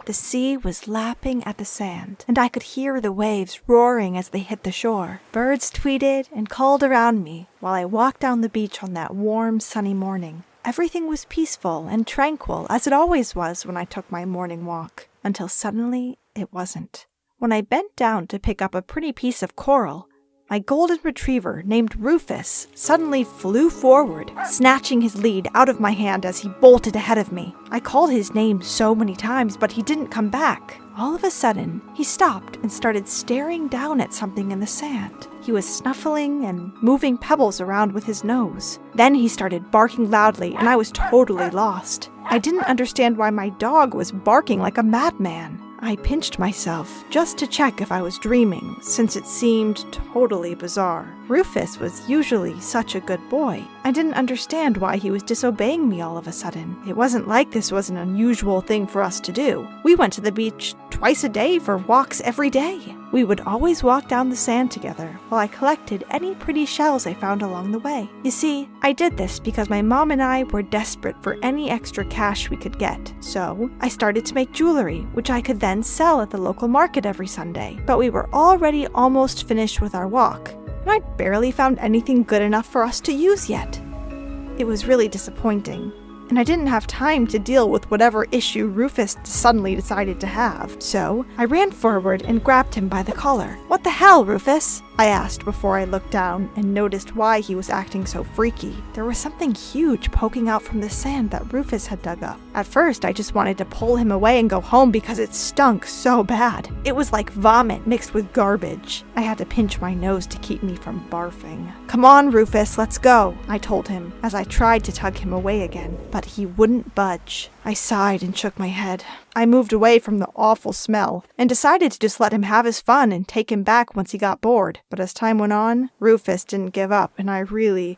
The sea was lapping at the sand, and I could hear the waves roaring as they hit the shore. Birds tweeted and called around me while I walked down the beach on that warm, sunny morning. Everything was peaceful and tranquil, as it always was when I took my morning walk, until suddenly it wasn't. When I bent down to pick up a pretty piece of coral, my golden retriever, named Rufus, suddenly flew forward, snatching his lead out of my hand as he bolted ahead of me. I called his name so many times, but he didn't come back. All of a sudden, he stopped and started staring down at something in the sand. He was snuffling and moving pebbles around with his nose. Then he started barking loudly, and I was totally lost. I didn't understand why my dog was barking like a madman. I pinched myself just to check if I was dreaming, since it seemed totally bizarre. Rufus was usually such a good boy. I didn't understand why he was disobeying me all of a sudden. It wasn't like this was an unusual thing for us to do. We went to the beach twice a day for walks every day. We would always walk down the sand together while I collected any pretty shells I found along the way. You see, I did this because my mom and I were desperate for any extra cash we could get. So I started to make jewelry, which I could then sell at the local market every Sunday. But we were already almost finished with our walk, and I'd barely found anything good enough for us to use yet. It was really disappointing, and I didn't have time to deal with whatever issue Rufus suddenly decided to have. So I ran forward and grabbed him by the collar. "What the hell, Rufus?" I asked before I looked down and noticed why he was acting so freaky. There was something huge poking out from the sand that Rufus had dug up. At first, I just wanted to pull him away and go home because it stunk so bad. It was like vomit mixed with garbage. I had to pinch my nose to keep me from barfing. "Come on, Rufus, let's go," I told him as I tried to tug him away again, but he wouldn't budge. I sighed and shook my head. I moved away from the awful smell and decided to just let him have his fun and take him back once he got bored. But as time went on, Rufus didn't give up, and I really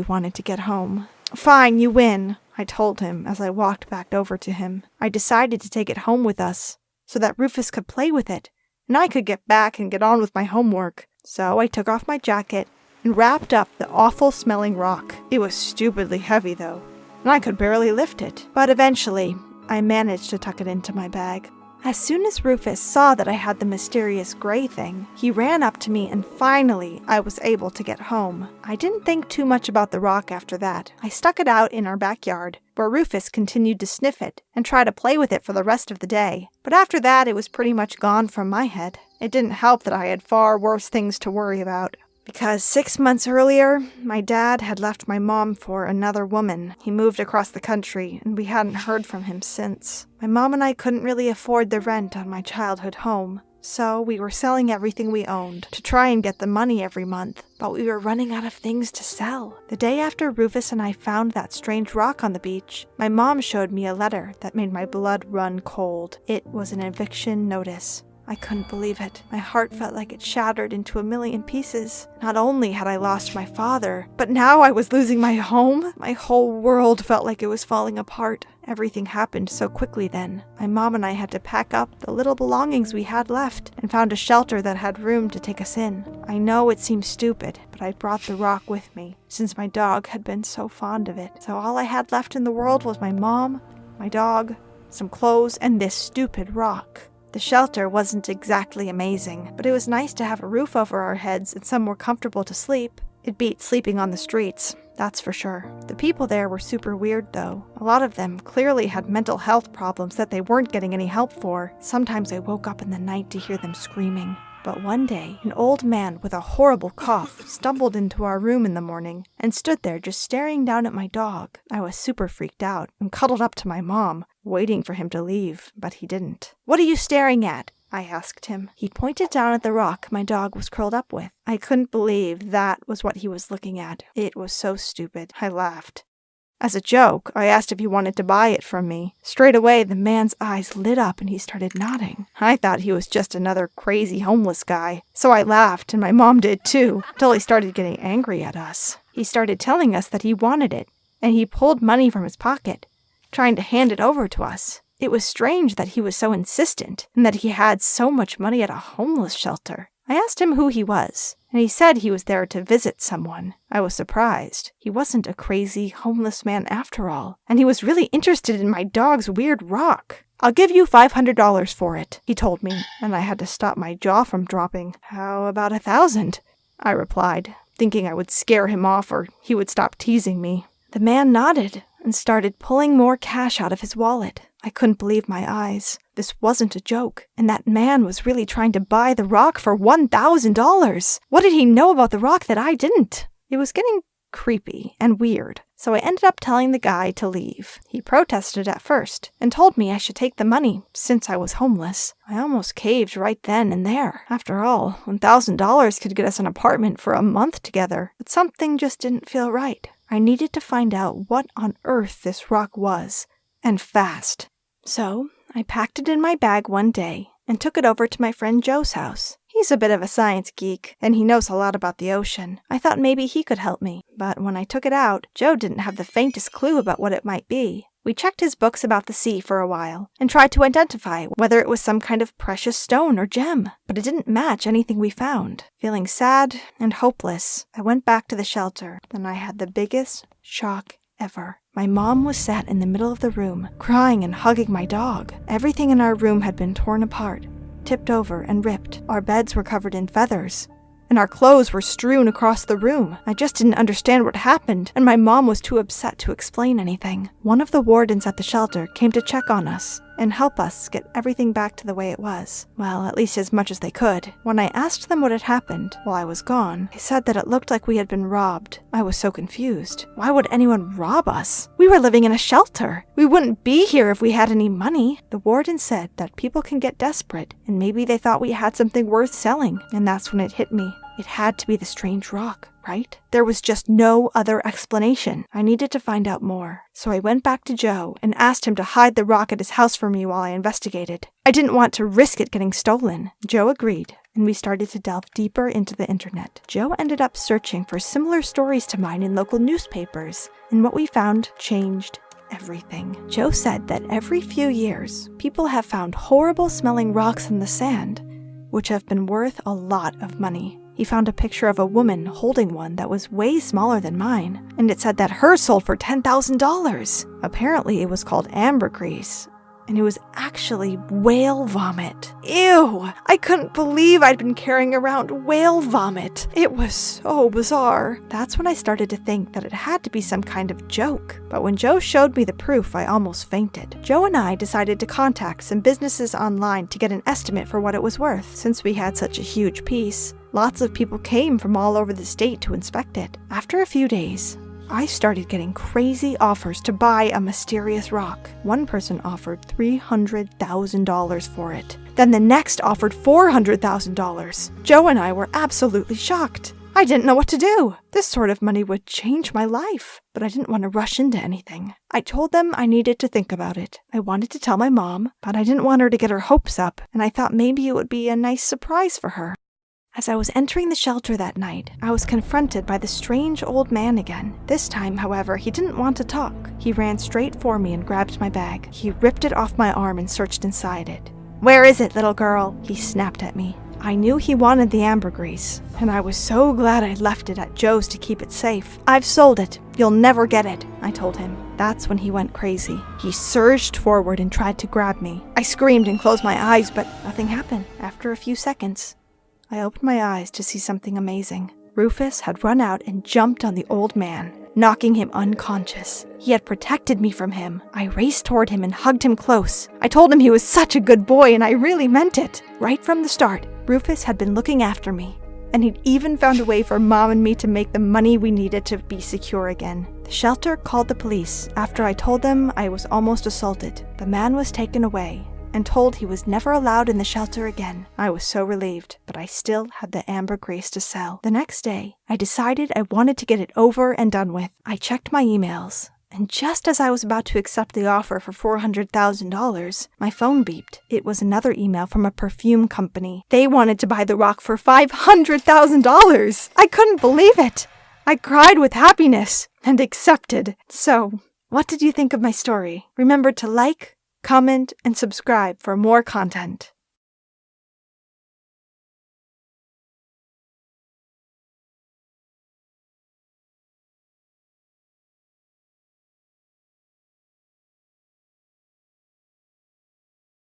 wanted to get home. "Fine, you win," I told him as I walked back over to him. I decided to take it home with us so that Rufus could play with it, and I could get back and get on with my homework. So I took off my jacket and wrapped up the awful-smelling rock. It was stupidly heavy, though, and I could barely lift it. But eventually, I managed to tuck it into my bag. As soon as Rufus saw that I had the mysterious gray thing, he ran up to me and finally I was able to get home. I didn't think too much about the rock after that. I stuck it out in our backyard, where Rufus continued to sniff it and try to play with it for the rest of the day. But after that, it was pretty much gone from my head. It didn't help that I had far worse things to worry about. Because 6 months earlier, my dad had left my mom for another woman. He moved across the country, and we hadn't heard from him since. My mom and I couldn't really afford the rent on my childhood home, so we were selling everything we owned to try and get the money every month, but we were running out of things to sell. The day after Rufus and I found that strange rock on the beach, my mom showed me a letter that made my blood run cold. It was an eviction notice. I couldn't believe it. My heart felt like it shattered into a million pieces. Not only had I lost my father, but now I was losing my home. My whole world felt like it was falling apart. Everything happened so quickly then. My mom and I had to pack up the little belongings we had left and found a shelter that had room to take us in. I know it seems stupid, but I brought the rock with me since my dog had been so fond of it. So all I had left in the world was my mom, my dog, some clothes, and this stupid rock. The shelter wasn't exactly amazing, but it was nice to have a roof over our heads and somewhere comfortable to sleep. It beat sleeping on the streets, that's for sure. The people there were super weird, though. A lot of them clearly had mental health problems that they weren't getting any help for. Sometimes I woke up in the night to hear them screaming. But one day, an old man with a horrible cough stumbled into our room in the morning and stood there just staring down at my dog. I was super freaked out and cuddled up to my mom, waiting for him to leave, but he didn't. "What are you staring at?" I asked him. He pointed down at the rock my dog was curled up with. I couldn't believe that was what he was looking at. It was so stupid. I laughed. As a joke, I asked if he wanted to buy it from me. Straight away, the man's eyes lit up and he started nodding. I thought he was just another crazy homeless guy. So I laughed, and my mom did too, until he started getting angry at us. He started telling us that he wanted it, and he pulled money from his pocket, trying to hand it over to us. It was strange that he was so insistent, and that he had so much money at a homeless shelter. I asked him who he was, and he said he was there to visit someone. I was surprised. He wasn't a crazy, homeless man after all, and he was really interested in my dog's weird rock. "I'll give you $500 for it," he told me, and I had to stop my jaw from dropping. "How about 1,000?" I replied, thinking I would scare him off or he would stop teasing me. The man nodded and started pulling more cash out of his wallet. I couldn't believe my eyes. This wasn't a joke, and that man was really trying to buy the rock for $1,000. What did he know about the rock that I didn't? It was getting creepy and weird, so I ended up telling the guy to leave. He protested at first and told me I should take the money since I was homeless. I almost caved right then and there. After all, $1,000 could get us an apartment for a month together, but something just didn't feel right. I needed to find out what on earth this rock was, and fast. So I packed it in my bag one day and took it over to my friend Joe's house. He's a bit of a science geek, and he knows a lot about the ocean. I thought maybe he could help me, but when I took it out, Joe didn't have the faintest clue about what it might be. We checked his books about the sea for a while, and tried to identify whether it was some kind of precious stone or gem, but it didn't match anything we found. Feeling sad and hopeless, I went back to the shelter, and I had the biggest shock ever. My mom was sat in the middle of the room, crying and hugging my dog. Everything in our room had been torn apart, tipped over and ripped. Our beds were covered in feathers, and our clothes were strewn across the room. I just didn't understand what happened, and my mom was too upset to explain anything. One of the wardens at the shelter came to check on us and help us get everything back to the way it was. Well, at least as much as they could. When I asked them what had happened while I was gone, they said that it looked like we had been robbed. I was so confused. Why would anyone rob us? We were living in a shelter. We wouldn't be here if we had any money. The warden said that people can get desperate, and maybe they thought we had something worth selling, and that's when it hit me. It had to be the strange rock, right? There was just no other explanation. I needed to find out more. So I went back to Joe and asked him to hide the rock at his house for me while I investigated. I didn't want to risk it getting stolen. Joe agreed, and we started to delve deeper into the internet. Joe ended up searching for similar stories to mine in local newspapers, and what we found changed everything. Joe said that every few years, people have found horrible-smelling rocks in the sand, which have been worth a lot of money. He found a picture of a woman holding one that was way smaller than mine, and it said that hers sold for $10,000. Apparently it was called ambergris, and it was actually whale vomit. Ew! I couldn't believe I'd been carrying around whale vomit. It was so bizarre. That's when I started to think that it had to be some kind of joke. But when Joe showed me the proof, I almost fainted. Joe and I decided to contact some businesses online to get an estimate for what it was worth. Since we had such a huge piece, lots of people came from all over the state to inspect it. After a few days, I started getting crazy offers to buy a mysterious rock. One person offered $300,000 for it. Then the next offered $400,000. Joe and I were absolutely shocked. I didn't know what to do. This sort of money would change my life, but I didn't want to rush into anything. I told them I needed to think about it. I wanted to tell my mom, but I didn't want her to get her hopes up, and I thought maybe it would be a nice surprise for her. As I was entering the shelter that night, I was confronted by the strange old man again. This time, however, he didn't want to talk. He ran straight for me and grabbed my bag. He ripped it off my arm and searched inside it. "Where is it, little girl?" he snapped at me. I knew he wanted the ambergris, and I was so glad I'd left it at Joe's to keep it safe. "I've sold it. You'll never get it," I told him. That's when he went crazy. He surged forward and tried to grab me. I screamed and closed my eyes, but nothing happened. After a few seconds, I opened my eyes to see something amazing. Rufus had run out and jumped on the old man, knocking him unconscious. He had protected me from him. I raced toward him and hugged him close. I told him he was such a good boy, and I really meant it. Right from the start, Rufus had been looking after me, and he'd even found a way for Mom and me to make the money we needed to be secure again. The shelter called the police after I told them I was almost assaulted. The man was taken away and told he was never allowed in the shelter again. I was so relieved, but I still had the ambergris to sell. The next day, I decided I wanted to get it over and done with. I checked my emails, and just as I was about to accept the offer for $400,000, my phone beeped. It was another email from a perfume company. They wanted to buy the rock for $500,000! I couldn't believe it! I cried with happiness and accepted. So, what did you think of my story? Remember to like, comment, and subscribe for more content.